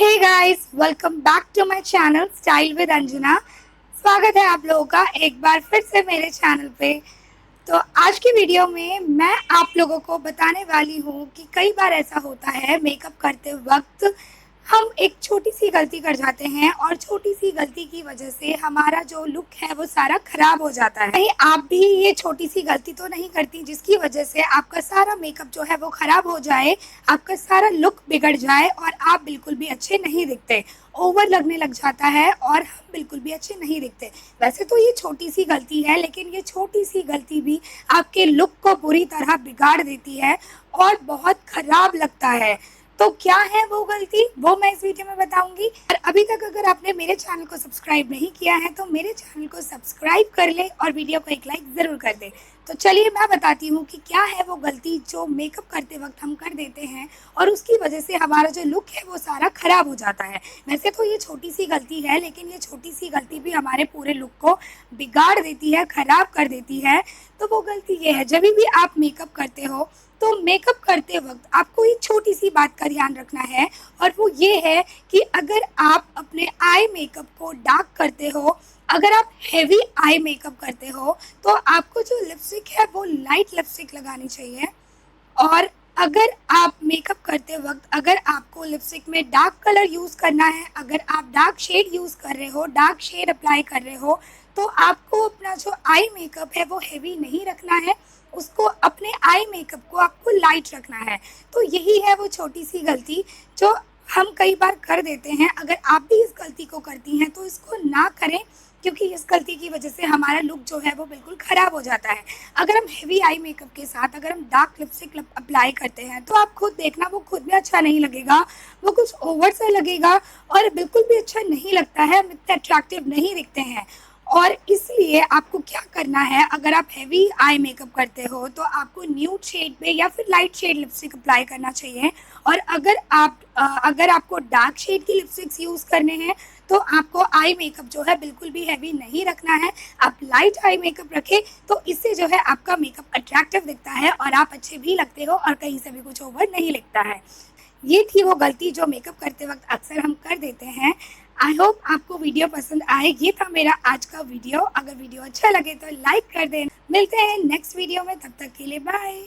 Hey guys, welcome back to my channel style with Anjana. स्वागत है आप लोगों का एक बार फिर से मेरे चैनल पे। तो आज की वीडियो में मैं आप लोगों को बताने वाली हूँ कि कई बार ऐसा होता है मेकअप करते वक्त हम एक छोटी सी गलती कर जाते हैं और छोटी सी गलती की वजह से हमारा जो लुक है वो सारा खराब हो जाता है। कहीं आप भी ये छोटी सी गलती तो नहीं करती जिसकी वजह से आपका सारा मेकअप जो है वो खराब हो जाए, आपका सारा लुक बिगड़ जाए और आप बिल्कुल भी अच्छे नहीं दिखते, ओवर लगने लग जाता है और हम बिल्कुल भी अच्छे नहीं दिखते। वैसे तो ये छोटी सी गलती है, लेकिन ये छोटी सी गलती भी आपके लुक को बुरी तरह बिगाड़ देती है और बहुत खराब लगता है। तो क्या है वो गलती, वो मैं इस वीडियो में बताऊंगी। और अभी तक अगर आपने मेरे चैनल को सब्सक्राइब नहीं किया है तो मेरे चैनल को सब्सक्राइब कर ले और वीडियो को एक लाइक ज़रूर कर दे। तो चलिए मैं बताती हूँ कि क्या है वो गलती जो मेकअप करते वक्त हम कर देते हैं और उसकी वजह से हमारा जो लुक है वो सारा खराब हो जाता है। वैसे तो ये छोटी सी गलती है, लेकिन ये छोटी सी गलती भी हमारे पूरे लुक को बिगाड़ देती है, खराब कर देती है। तो वो गलती ये है, जब भी आप मेकअप करते हो तो मेकअप करते वक्त आपको एक छोटी सी बात का ध्यान रखना है, और वो ये है कि अगर आप अपने आई मेकअप को डार्क करते हो, अगर आप हेवी आई मेकअप करते हो, तो आपको जो लिपस्टिक है वो लाइट लिपस्टिक लगानी चाहिए। और अगर आप मेकअप करते वक्त अगर आपको लिपस्टिक में डार्क कलर यूज़ करना है, अगर आप डार्क शेड यूज़ कर रहे हो, डार्क शेड अप्लाई कर रहे हो, तो आपको अपना जो आई मेकअप है वो हेवी नहीं रखना है, उसको अपने आई मेकअप को आपको लाइट रखना है। तो यही है वो छोटी सी गलती जो हम कई बार कर देते हैं। अगर आप भी इस गलती को करती हैं तो इसको ना करें, क्योंकि इस गलती की वजह से हमारा लुक जो है वो बिल्कुल ख़राब हो जाता है। अगर हम हेवी आई मेकअप के साथ अगर हम डार्क लिपस्टिक अप्लाई करते हैं तो आप खुद देखना, वो खुद में अच्छा नहीं लगेगा, वो कुछ ओवर सा लगेगा और बिल्कुल भी अच्छा नहीं लगता है, हम इतने अट्रैक्टिव नहीं दिखते हैं। और इसलिए आपको क्या करना है, अगर आप हेवी आई मेकअप करते हो तो आपको न्यूड शेड पे या फिर लाइट शेड लिपस्टिक अप्लाई करना चाहिए। और अगर आपको डार्क शेड की लिपस्टिक्स यूज़ करने हैं तो आपको आई मेकअप जो है बिल्कुल भी हैवी नहीं रखना है, आप लाइट आई मेकअप रखें। तो इससे जो है आपका मेकअप अट्रैक्टिव दिखता है और आप अच्छे भी लगते हो और कहीं से भी कुछ ओवर नहीं लगता है। ये थी वो गलती जो मेकअप करते वक्त अक्सर हम कर देते हैं। आई होप आपको वीडियो पसंद आए। ये था मेरा आज का वीडियो। अगर वीडियो अच्छा लगे तो लाइक कर दें। मिलते हैं नेक्स्ट वीडियो में, तब तक के लिए बाय।